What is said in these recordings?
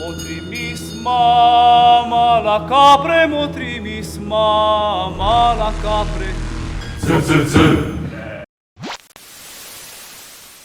Motrimis mama la capre, motrimis mama la capre.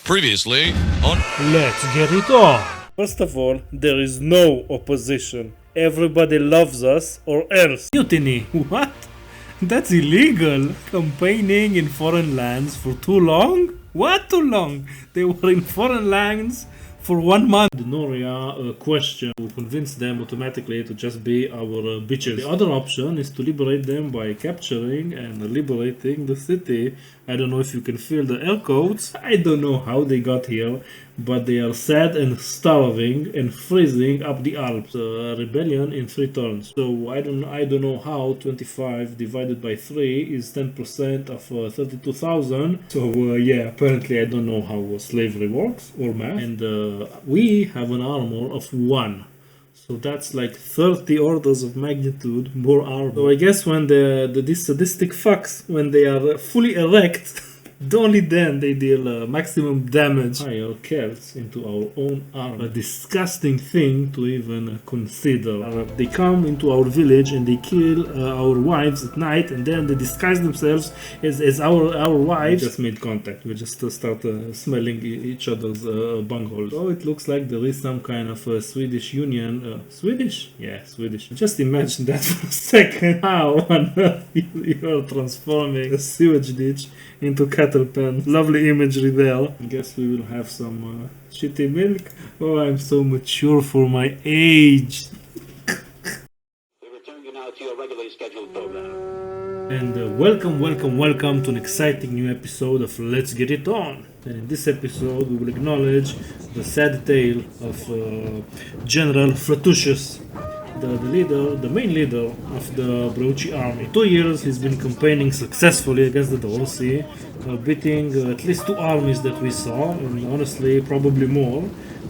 Previously on Let's get it on! First of all, there is no opposition. Everybody loves us or else. Mutiny. What? That's illegal. Campaigning in foreign lands for too long? What too long? They were in foreign lands for 1 month. The Noria question to convince them automatically to just be our bitches. The other option is to liberate them by capturing and liberating the city. I don't know if you can feel the air quotes. I don't know how they got here, but they are sad and starving and freezing up the Alps. Rebellion in 3 turns. So I don't know how 25 divided by 3 is 10% of 32,000. So yeah, apparently I don't know how slavery works or math. And we have an armor of 1. So that's like 30 orders of magnitude more armor. So I guess when these sadistic fucks, when they are fully erect, only then they deal maximum damage. Hire Celts into our own army. A disgusting thing to even consider. They come into our village and they kill our wives at night, and then they disguise themselves as our wives. We just made contact. We just start smelling each other's bungholes. So it looks like there is some kind of Swedish union. Swedish? Yeah, Swedish. Just imagine that for a second. How on earth you are transforming a sewage ditch into cattle pen. Lovely imagery there. I guess we will have some shitty milk. Oh, I'm so mature for my age. We return you now to your regularly scheduled program. And welcome to an exciting new episode of Let's Get It On. And in this episode we will acknowledge the sad tale of General Flatucias, the main leader of the Brauchi army. 2 years he's been campaigning successfully against the Dorsi, beating at least 2 armies that we saw, and honestly probably more,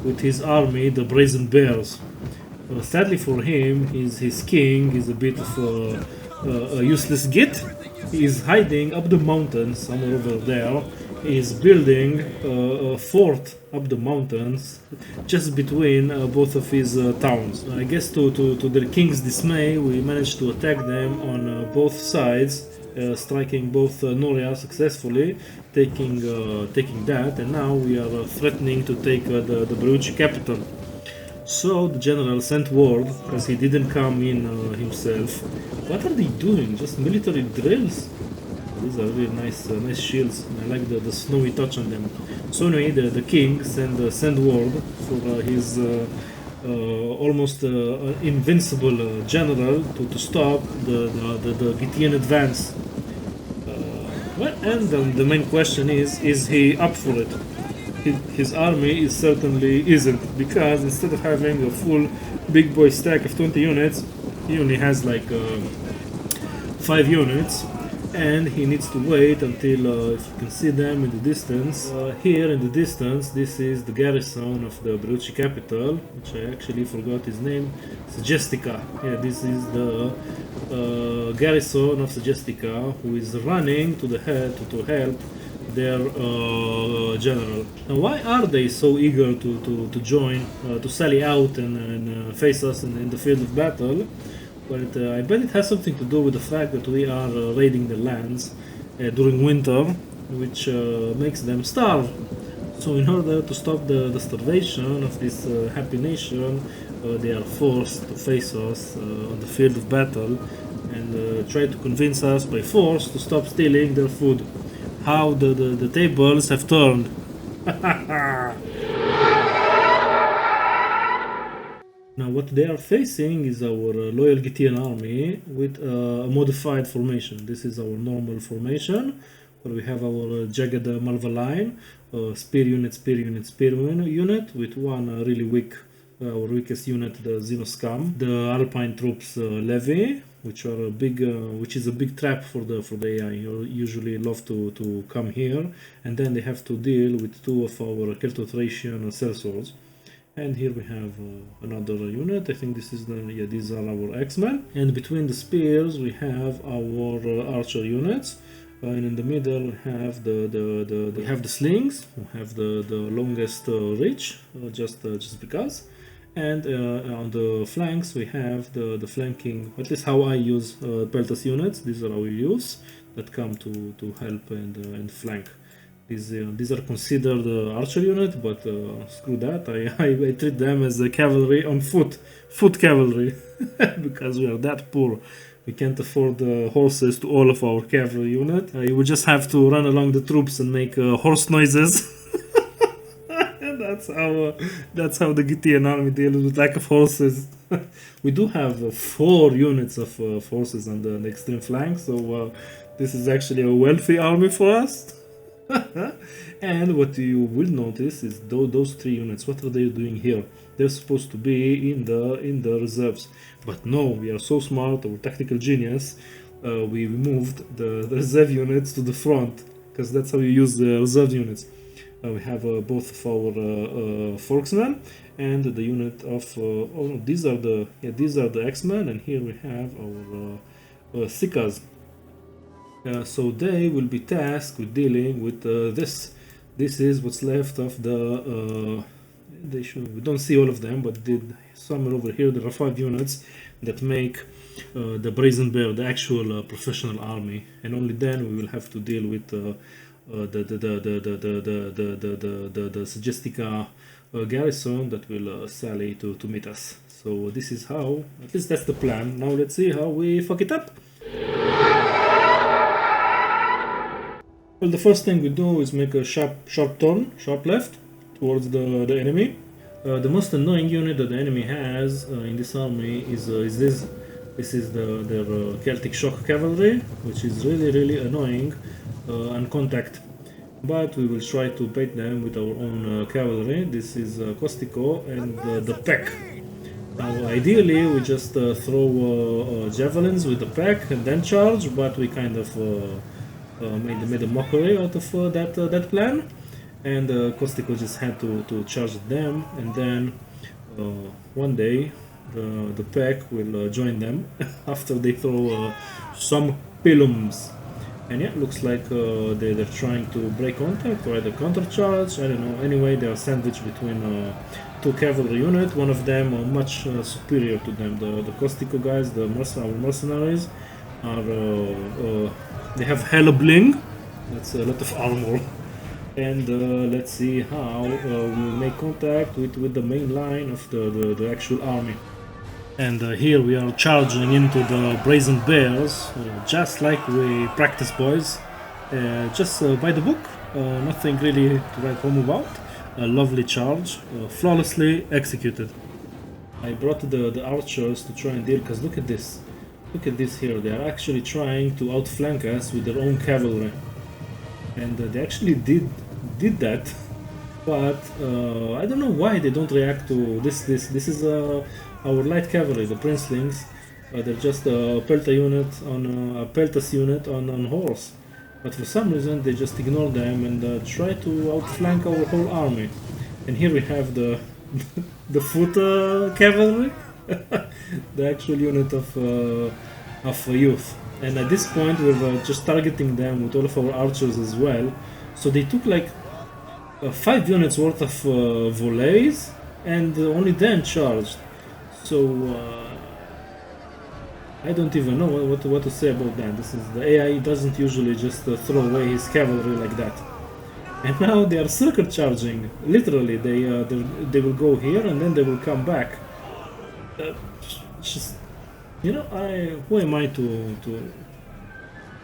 with his army, the Brazen Bears. Sadly for him, his king is a bit of a useless git. He is hiding up the mountains somewhere over there. He is building a fort up the mountains just between both of his towns. I guess to the king's dismay, we managed to attack them on both sides, striking both Noria successfully, taking that, and now we are threatening to take the Brauchi capital. So the general sent word, because he didn't come in himself. What are they doing? Just military drills? These are really nice shields. I like the snowy touch on them. So anyway, the king send word for his almost invincible general to stop the Getaean advance. And the main question is he up for it? His army certainly isn't, because instead of having a full big boy stack of 20 units, he only has like 5 units. And he needs to wait until, if you can see them in the distance, here in the distance, this is the garrison of the Brauchi capital, which I actually forgot his name, Segestica. Yeah, this is the garrison of Segestica, who is running to the head to help their general. Now, why are they so eager to join, to sally out and face us in the field of battle? But I bet it has something to do with the fact that we are raiding the lands during winter, which makes them starve. So in order to stop the starvation of this happy nation, they are forced to face us on the field of battle and try to convince us by force to stop stealing their food. How the tables have turned. Now what they are facing is our loyal Getaean army with a modified formation. This is our normal formation, where we have our jagged Malva line, spear unit with one really weak, our weakest unit, the Xenoscum. The Alpine troops levy, which is a big trap for the AI. You usually love to come here, and then they have to deal with 2 of our Celtothracian sellswords. And here we have another unit. I think this is these are our X-Men. And between the spears we have our archer units. And in the middle we have the slings. We have the longest reach, just because. And on the flanks we have the flanking, at least how I use Peltas units. These are our use that come to help and flank. These are considered archer unit, but screw that. I treat them as a cavalry on foot cavalry, because we are that poor. We can't afford horses to all of our cavalry unit. You would just have to run along the troops and make horse noises. That's how the Getaean army deals with lack of horses. We do have 4 units of forces on the extreme flank, so this is actually a wealthy army for us. And what you will notice is those 3 units. What are they doing here? They're supposed to be in the reserves, but no, we are so smart, our tactical genius. We moved the reserve units to the front, because that's how you use the reserve units. We have both of our Forksmen and the unit of oh no, these are the X-Men, and here we have our Sikas. So they will be tasked with dealing with this. This is what's left of the. We don't see all of them, but somewhere over here there are 5 units that make the Brazen Bear, the actual professional army, and only then we will have to deal with the Suggestica garrison that will sally to meet us. So this is how, at least that's the plan. Now let's see how we fuck it up. Well, the first thing we do is make a sharp turn, sharp left towards the enemy. The most annoying unit that the enemy has in this army is this. This is their Celtic Shock Cavalry, which is really annoying on contact. But we will try to bait them with our own cavalry. This is Costico and the Peck. Now, ideally, we just throw javelins with the Peck and then charge, but we kind of made a mockery out of that plan. And Costico just had to charge them, and then one day the Peck will join them after they throw some pilums. And yeah, looks like they're trying to break contact or either countercharge, I don't know. Anyway, they are sandwiched between 2 cavalry units. One of them are much superior to them. The Costico guys, our mercenaries, are they have hella bling. That's a lot of armor. And let's see how we'll make contact with the main line of the actual army. And here we are charging into the Brazen Bears, just like we practice, boys. Just by the book, nothing really to write home about. A lovely charge, flawlessly executed. I brought the archers to try and deal, because look at this. Look at this here, they are actually trying to outflank us with their own cavalry. And they actually did that, but I don't know why they don't react to this. This is our light cavalry, the princelings. They're just a Pelta unit on a Peltas unit on horse, but for some reason they just ignore them and try to outflank our whole army. And here we have the the foot cavalry, the actual unit of youth. And at this point we're just targeting them with all of our archers as well. So they took like 5 units worth of volleys and only then charged. So I don't even know what to say about that. This is the AI doesn't usually just throw away his cavalry like that. And now they are circuit charging. Literally, they will go here and then they will come back. Just, you know, who am I to?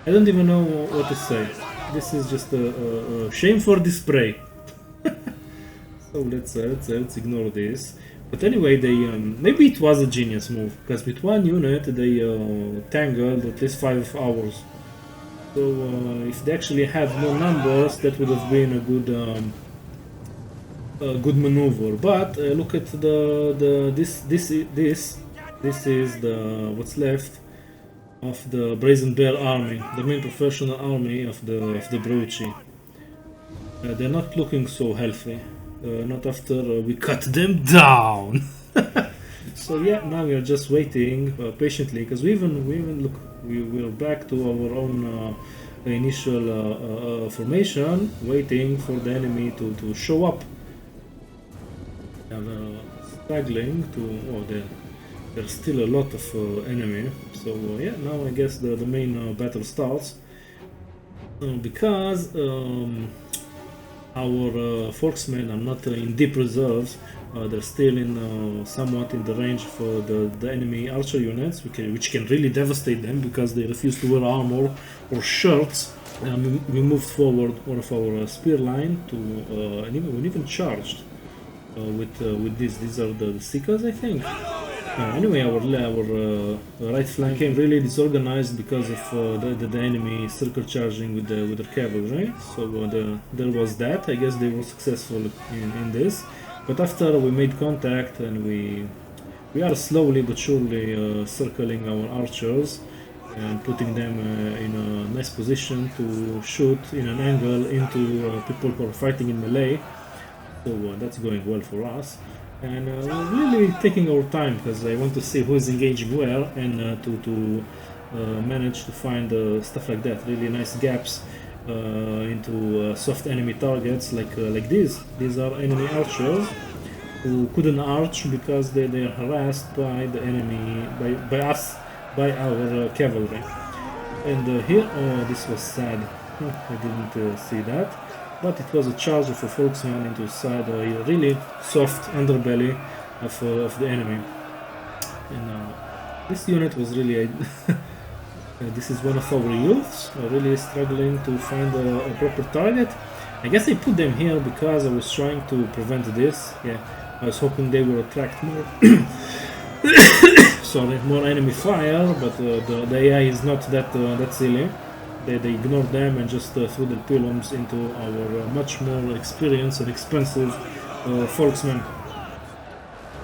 I don't even know what to say. This is just a shame for display. So let's ignore this. But anyway, they maybe it was a genius move, because with one unit they tangled at least 5 hours. So if they actually had more numbers, that would have been a good maneuver. But look at this is the what's left of the Brazen Bear army, the main professional army of the Bruci. They're not looking so healthy. Not after we cut them down. So yeah, now we are just waiting patiently, because we are back to our own initial formation, waiting for the enemy to show up. They're struggling to. Oh, there's still a lot of enemy. So yeah, now I guess the main battle starts. Because our Folksmen are not in deep reserves, they're still in somewhat in the range for the enemy archer units, which can really devastate them because they refuse to wear armor or shirts. We moved forward all of our spear line to and we even charged with this. These are the seekers, I think. Anyway, our right flank came really disorganized because of the enemy circle charging with their cavalry. So there was that. I guess they were successful in this. But after we made contact and we are slowly but surely circling our archers and putting them in a nice position to shoot in an angle into people who are fighting in melee. So that's going well for us. And we're really taking our time because I want to see who is engaging well and to manage to find stuff like that, really nice gaps into soft enemy targets like these. These are enemy archers who couldn't arch because they are harassed by the enemy, by our cavalry. And here, oh, this was sad. I didn't see that. But it was a charge of a Folksman into side a really soft underbelly of the enemy. And this unit was really this is one of our youths really struggling to find a proper target. I guess I put them here because I was trying to prevent this. Yeah, I was hoping they will attract more sorry, more enemy fire, but the AI is not that silly. They ignored them and just threw the pylons into our much more experienced and expensive Folksmen.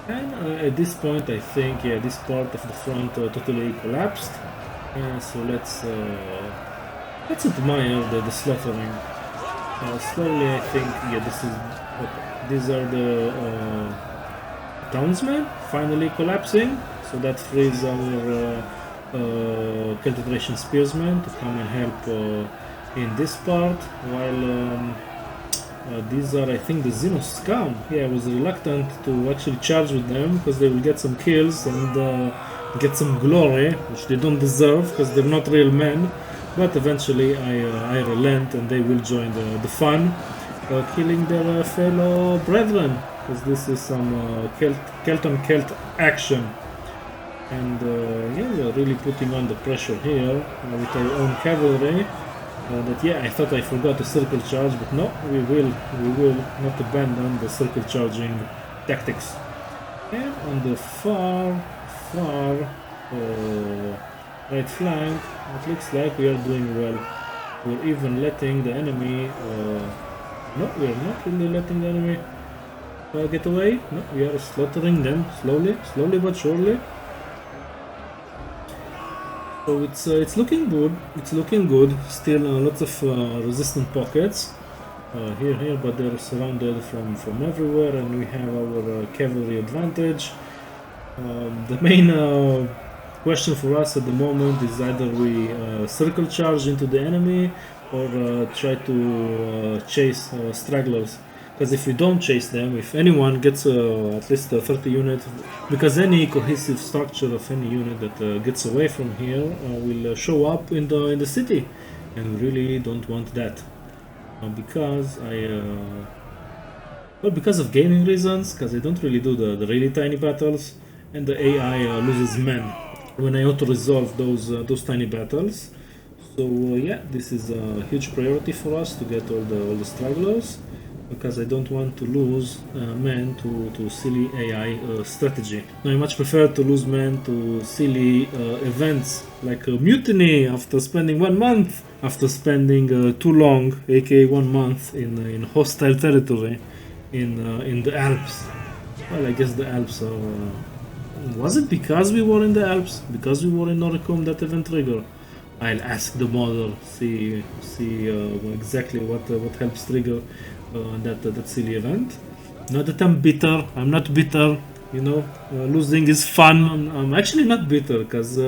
And at this point, I think, yeah, this part of the front totally collapsed. So let's admire the slaughtering. Slowly, I think, yeah, these are the townsmen finally collapsing. So that frees our Celtibration Spearsmen to come and help in this part, while these are, I think, the Xenos Scum. Yeah, I was reluctant to actually charge with them because they will get some kills and get some glory, which they don't deserve because they're not real men. But eventually I relent and they will join the fun, killing their fellow brethren, because this is some Celt on Celt action. And yeah, we are really putting on the pressure here with our own cavalry. That, yeah, I thought I forgot to circle charge, but no, we will not abandon the circle charging tactics. And on the far right flank, it looks like we are doing well. We're even letting the enemy. No, we are not really letting the enemy get away. No, we are slaughtering them slowly but surely. So it's looking good. It's looking good. Still lots of resistant pockets here, but they're surrounded from everywhere, and we have our cavalry advantage. The main question for us at the moment is either we circle charge into the enemy or try to chase stragglers. Because if we don't chase them, if anyone gets at least 30 units, because any cohesive structure of any unit that gets away from here will show up in the city, and we really don't want that. Because of gaming reasons, because I don't really do the really tiny battles, and the AI loses men when I auto-resolve those tiny battles. So yeah, this is a huge priority for us to get all the stragglers, because I don't want to lose men to silly AI strategy. I much prefer to lose men to silly events like a mutiny after spending 1 month, after spending too long, aka 1 month in hostile territory in the Alps. Well, I guess the Alps are. Was it because we were in the Alps? Because we were in Noricum that event trigger? I'll ask the model, see exactly what helps trigger that silly event. Not that I'm bitter. I'm not bitter. You know, losing is fun. I'm actually not bitter because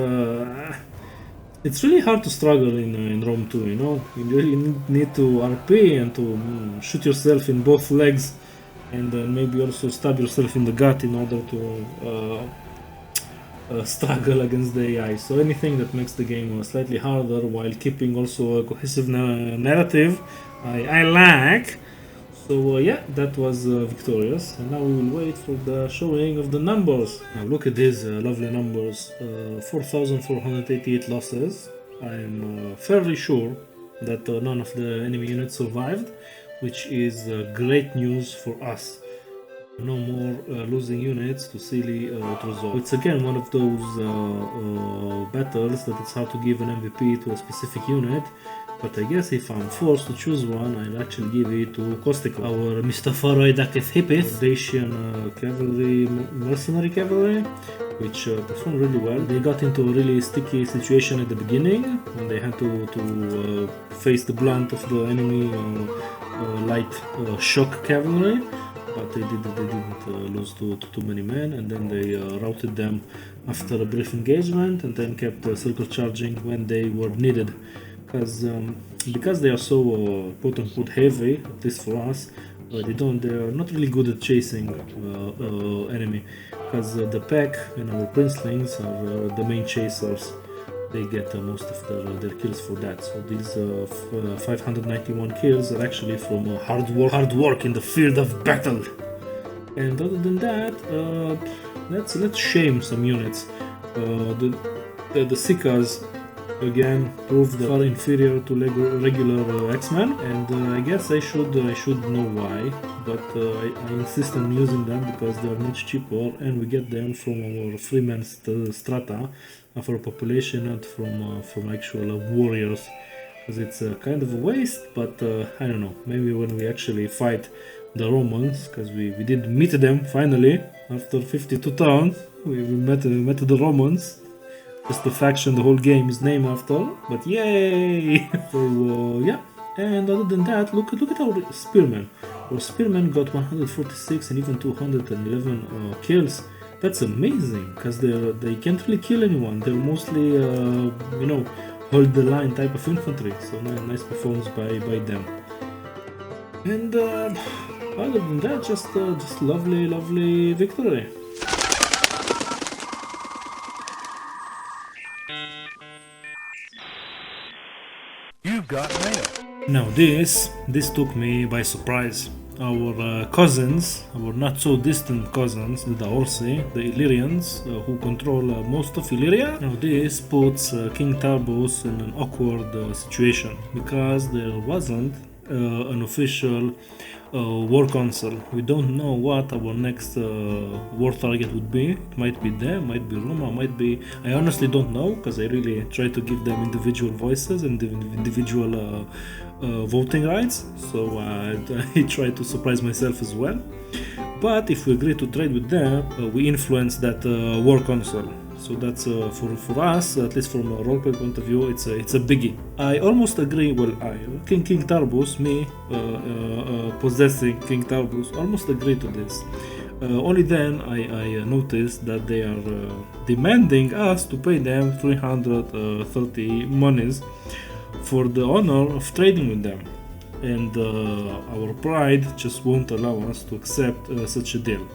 it's really hard to struggle in Rome 2. You know, you really need to RP and to shoot yourself in both legs and maybe also stab yourself in the gut in order to struggle against the AI. So anything that makes the game slightly harder while keeping also a cohesive narrative, I like. So yeah, that was victorious, and now we will wait for the showing of the numbers. Now look at these lovely numbers, 4,488 losses. I'm fairly sure that none of the enemy units survived, which is great news for us. No more losing units to silly results. It's again one of those battles that it's hard to give an MVP to a specific unit, but I guess if I'm forced to choose one, I'll actually give it to Kostico, our Mistafari Daketh Hippith, Dacian Cavalry, Mercenary Cavalry, which performed really well. They got into a really sticky situation at the beginning when they had to face the blunt of the enemy light shock cavalry. But they didn't lose to too many men, and then they routed them after a brief engagement, and then kept circle charging when they were needed. Because they are so quote-unquote heavy, at least for us, they are not really good at chasing enemy, because the pack and our princelings are the main chasers. They get most of their kills for that. So these 591 kills are actually from hard work in the field of battle. And other than that, let's shame some units. The Sikas again proved far inferior to regular X-Men, and I guess I should know why, but I insist on using them because they are much cheaper, and we get them from our freeman strata of our population, not from actual warriors, because it's kind of a waste. But I don't know, maybe when we actually fight the Romans, because we did meet them finally after 52 turns, we met the Romans. Just the faction the whole game is named after, but yay! So yeah, and other than that, look at our spearmen. Our spearmen got 146 and even 211 kills. That's amazing, because they can't really kill anyone. They're mostly hold the line type of infantry. So nice performance by them. And other than that, just lovely victory. You've got mail. Now this took me by surprise. Our cousins, our not so distant cousins, the Orsi, the Illyrians, who control most of Illyria. Now this puts King Tarbus in an awkward situation, because there wasn't an official war council. We don't know what our next war target would be. It might be them, might be Roma, might be... I honestly don't know, because I really try to give them individual voices and individual voting rights, so I try to surprise myself as well. But if we agree to trade with them, we influence that war council. So that's for us, at least from a roleplay point of view, it's a biggie. I almost agree. Well, King Tarbus, me possessing King Tarbus, almost agree to this. Only then I noticed that they are demanding us to pay them 330 monies for the honor of trading with them, and our pride just won't allow us to accept such a deal.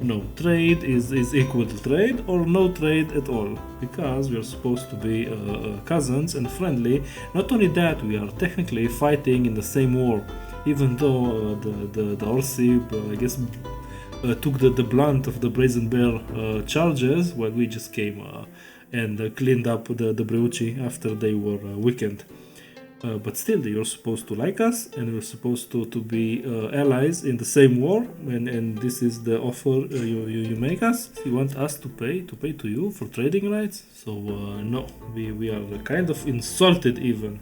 No, trade is equal to trade, or no trade at all, because we are supposed to be cousins and friendly. Not only that, we are technically fighting in the same war, even though the Orsi, I guess, took the blunt of the Brazen Bear charges, while we just came and cleaned up the Breuci after they were weakened. But still, you're supposed to like us, and we're supposed to be allies in the same war, and this is the offer you make us. You want us to pay to you for trading rights? So no, we are kind of insulted even.